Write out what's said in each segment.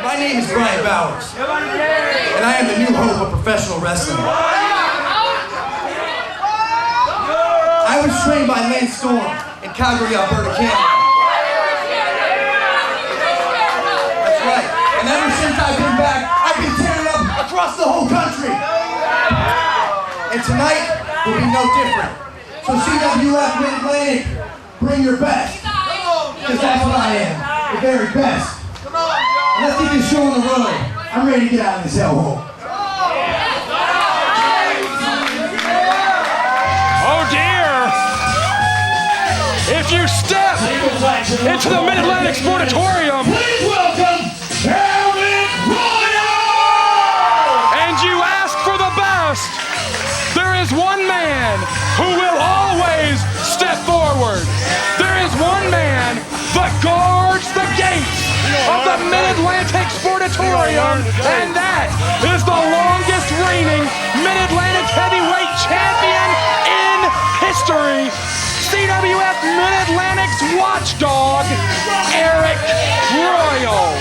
My name is Bryan Bowers, and I am the new hope of professional wrestling. I was trained by Lance Storm in Calgary, Alberta, Canada. That's right, and ever since I've been back, I've been tearing up across the whole country. And tonight will be no different. So CWF Mid-Atlantic, bring your best. Because that's what I am, the very best. And let's get this show on the road. I'm ready to get out of this hellhole. Oh dear! If you step into the Mid-Atlantic Sportatorium, please welcome Arik Royal! And you ask for the best, there is one man who will always step forward. There is one man that guards the gates of the Mid-Atlantic Sportatorium, and that is the longest reigning Mid-Atlantic heavyweight champion in history, CWF Mid-Atlantic's watchdog, Arik Royal.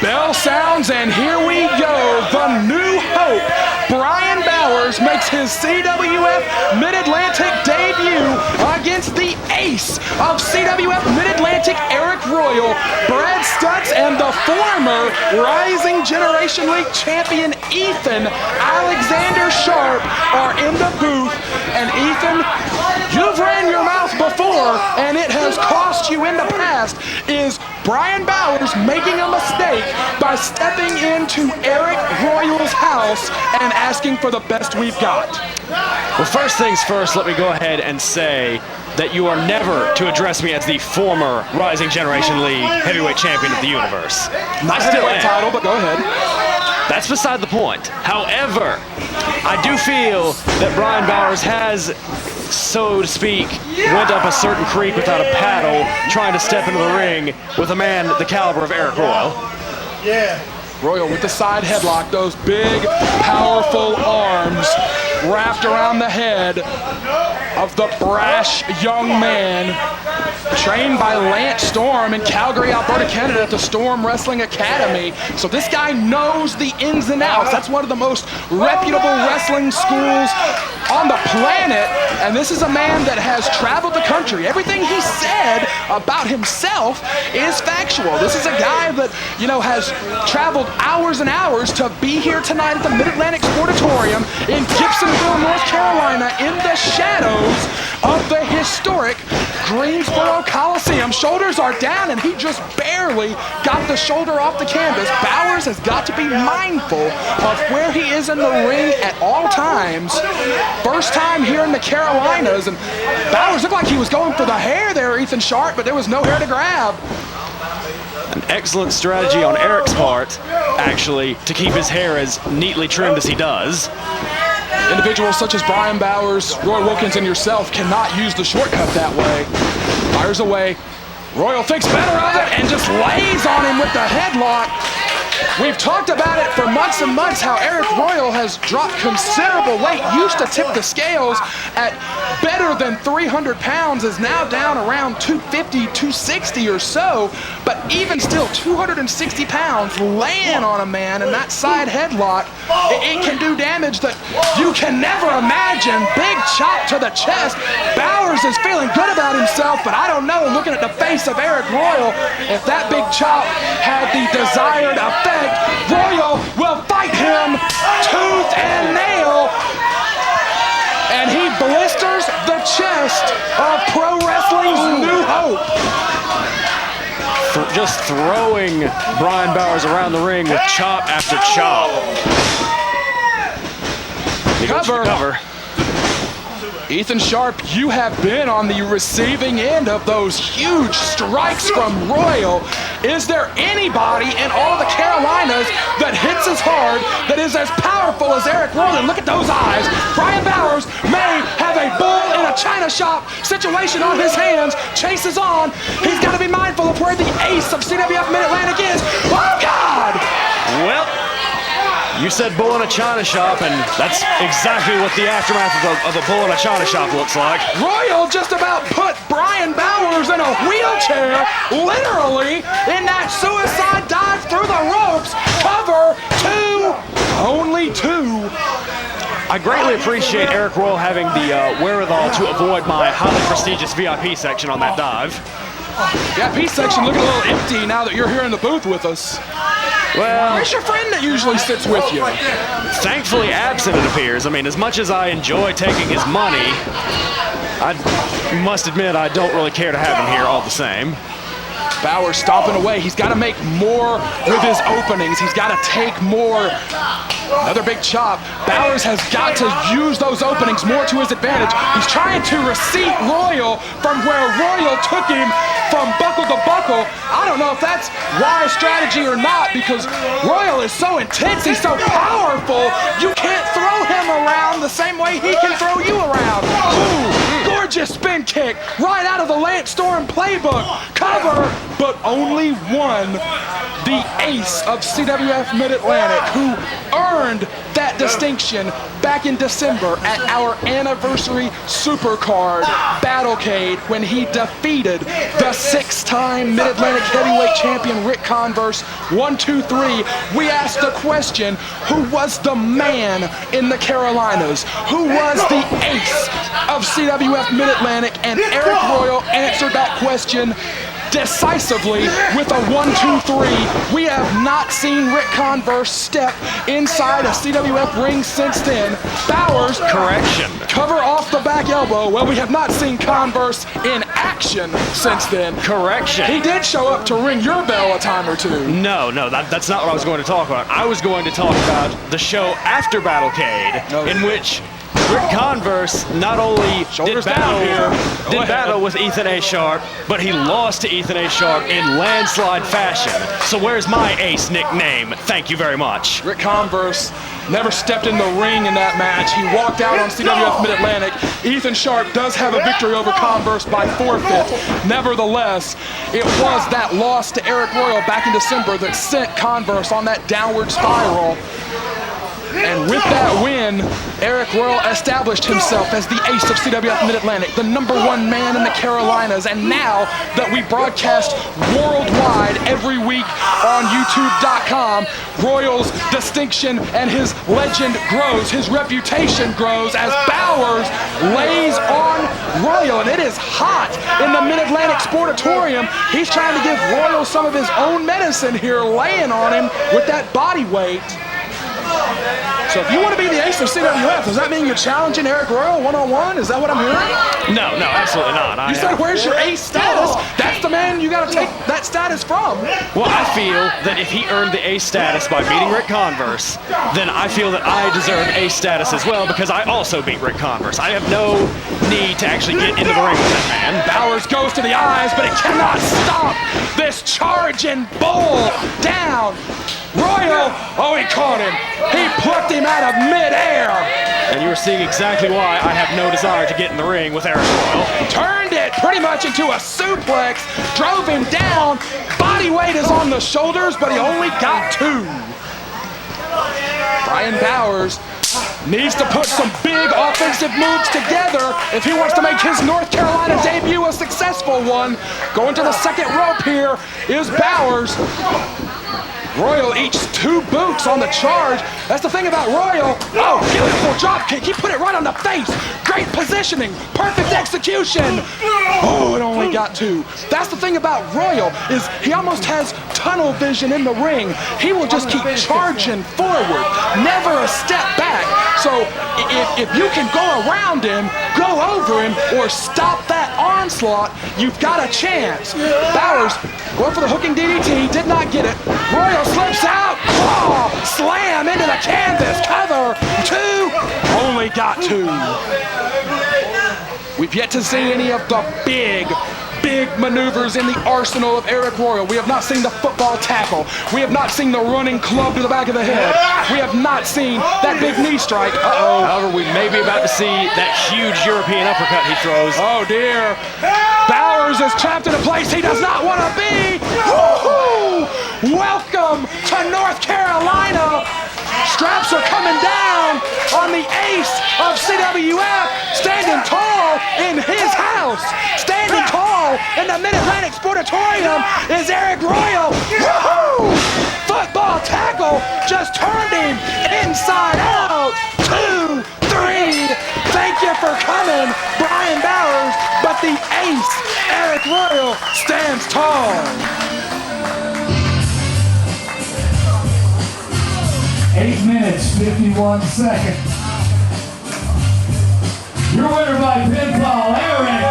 Bell sounds, and here we go. The new hope, Bryan Bowers, makes his CWF Mid-Atlantic debut against the ace of CWF Mid-Atlantic, Arik Royal. Brad Stutts and the former Rising Generation League champion, Ethan Alexander Sharp, are in the booth. And Ethan, you've ran your mouth before, and it has cost you in the past. Is Bryan Bowers making a mistake by stepping into Arik Royal's house and asking for the best we've got? Well, first things first, let me go ahead and say that you are never to address me as the former Rising Generation League heavyweight champion of the universe. Not still a title, but go ahead. That's beside the point. However, I do feel that Bryan Bowers has, so to speak, went up a certain creek without a paddle, trying to step into the ring with a man the caliber of Arik Royal. Yeah. Royal with the side headlock, those big, powerful arms wrapped around the head of the brash young man, trained by Lance Storm in Calgary, Alberta, Canada at the Storm Wrestling Academy. So this guy knows the ins and outs. That's one of the most reputable wrestling schools on the planet. And this is a man that has traveled the country. Everything he said about himself is factual. This is a guy that, you know, has traveled hours and hours to be here tonight at the Mid-Atlantic Sportatorium in Gibsonville, North Carolina, in the shadows of the historic Greensboro Coliseum. Shoulders are down, and he just barely got the shoulder off the canvas. Bowers has got to be mindful of where he is in the ring at all times. First time here in the Carolinas, and Bowers looked like he was going for the hair there, Ethan Sharp, but there was no hair to grab. An excellent strategy on Arik's part, actually, to keep his hair as neatly trimmed as he does. Individuals such as Bryan Bowers, Roy Wilkins, and yourself cannot use the shortcut that way. Fires away. Royal thinks better of it and just lays on him with the headlock. We've talked about it for months and months, how Arik Royal has dropped considerable weight. Used to tip the scales at better than 300 pounds, is now down around 250, 260 or so. But even still, 260 pounds laying on a man in that side headlock, it can do damage that you can never imagine. Big chop to the chest. Bowers is feeling good about himself, but I don't know, looking at the face of Arik Royal, if that big chop had the desired effect. Royal will fight him tooth and nail, and he blisters the chest of pro wrestling's new hope. Just throwing Bryan Bowers around the ring with chop after chop. He goes for cover. Ethan Sharp, you have been on the receiving end of those huge strikes from Royal. Is there anybody in all the Carolinas that hits as hard, that is as powerful as Arik Royal? And look at those eyes. Bryan Bowers may have a bull in a china shop situation on his hands. Chases on. He's got to be mindful of where the ace of CWF Mid-Atlantic is. Oh, God! Well, You said bull in a china shop, and that's exactly what the aftermath of a bull in a china shop looks like. Royal just about put Bryan Bowers in a wheelchair, literally, in that suicide dive through the ropes. Cover 2, only 2. I greatly appreciate Arik Royal having the wherewithal to avoid my highly prestigious VIP section on that dive. VIP section looking a little empty now that you're here in the booth with us. Well, where's your friend that usually sits with you? Thankfully absent, it appears. I mean, as much as I enjoy taking his money, I must admit I don't really care to have him here all the same. Bowers stomping away. He's got to make more with his openings. He's got to take more. Another big chop. Bowers has got to use those openings more to his advantage. He's trying to reseat Royal from where Royal took him from buckle to buckle. I don't know if that's wise strategy or not, because Royal is so intense. He's so powerful. You can't throw him around the same way he can throw you around. Ooh, gorgeous spin kick right out of the Lance Storm playbook. Cover, but only one. The ace of CWF Mid-Atlantic, who earned that distinction back in December at our anniversary Supercard Battlecade when he defeated the 6-time Mid-Atlantic heavyweight champion Ric Converse. 1, 2, 3. We asked the question, who was the man in the Carolinas? Who was the ace of CWF Mid-Atlantic? And Arik Royal answered that question decisively with a 1, 2, 3. We have not seen Ric Converse step inside a CWF ring since then. Bowers, correction, cover off the back elbow. Well, we have not seen Converse in action since then. Correction. He did show up to ring your bell a time or two. No, that's not what I was going to talk about. I was going to talk about the show after Battlecade, in which Ric Converse not only did battle with Ethan A. Sharp, but he lost to Ethan A. Sharp in landslide fashion. So where's my ace nickname? Thank you very much. Ric Converse never stepped in the ring in that match. He walked out on CWF Mid-Atlantic. Ethan Sharp does have a victory over Converse by forfeit. Nevertheless, it was that loss to Arik Royal back in December that sent Converse on that downward spiral. And with that win, Arik Royal established himself as the ace of CWF Mid-Atlantic, the #1 man in the Carolinas. And now that we broadcast worldwide every week on YouTube.com, Royal's distinction and his legend grows, his reputation grows as Bowers lays on Royal. And it is hot in the Mid-Atlantic Sportatorium. He's trying to give Royal some of his own medicine here, laying on him with that body weight. So if you want to be the ace of CWF, does that mean you're challenging Arik Royal one-on-one? Is that what I'm hearing? No, absolutely not. You said, where's your ace status? That's the man you got to take that status from. Well, I feel that if he earned the ace status by beating Ric Converse, then I feel that I deserve ace status as well, because I also beat Ric Converse. I have no need to actually get into the ring with that man. Bowers goes to the eyes, but it cannot stop this charging bull down. Royal, oh, he caught him. He plucked him out of midair. And you are seeing exactly why I have no desire to get in the ring with Arik Royal. Turned it pretty much into a suplex, drove him down. Body weight is on the shoulders, but he only got 2. Bryan Bowers needs to put some big offensive moves together if he wants to make his North Carolina debut a successful one. Going to the second rope here is Bowers. Royal eats 2 boots on the charge. That's the thing about Royal. Oh, beautiful drop kick. He put it right on the face. Great positioning. Perfect execution. Oh, it only got 2. That's the thing about Royal, is he almost has tunnel vision in the ring. He will just keep charging forward, never a step back. So if you can go around him, go over him, or stop that onslaught, you've got a chance. Bowers going for the hooking DDT, did not get it. Royal slips out, claw, slam into the canvas, cover, 2, only got 2. We've yet to see any of the big maneuvers in the arsenal of Arik Royal. We have not seen the football tackle. We have not seen the running club to the back of the head. We have not seen that big knee strike. Uh-oh. However, we may be about to see that huge European uppercut he throws. Oh, dear. Bowers is trapped in a place he does not want to be. Woo-hoo! Welcome to North Carolina. Straps are coming down on the ace of CWF, standing tall in his house. Standing tall in the Mid-Atlantic Sportatorium is Arik Royal. Woohoo! Football tackle just turned him inside out. 2, 3. Thank you for coming, Bryan Bowers. But the ace, Arik Royal, stands tall. 8 minutes, 51 seconds. Your winner by pinfall, Aric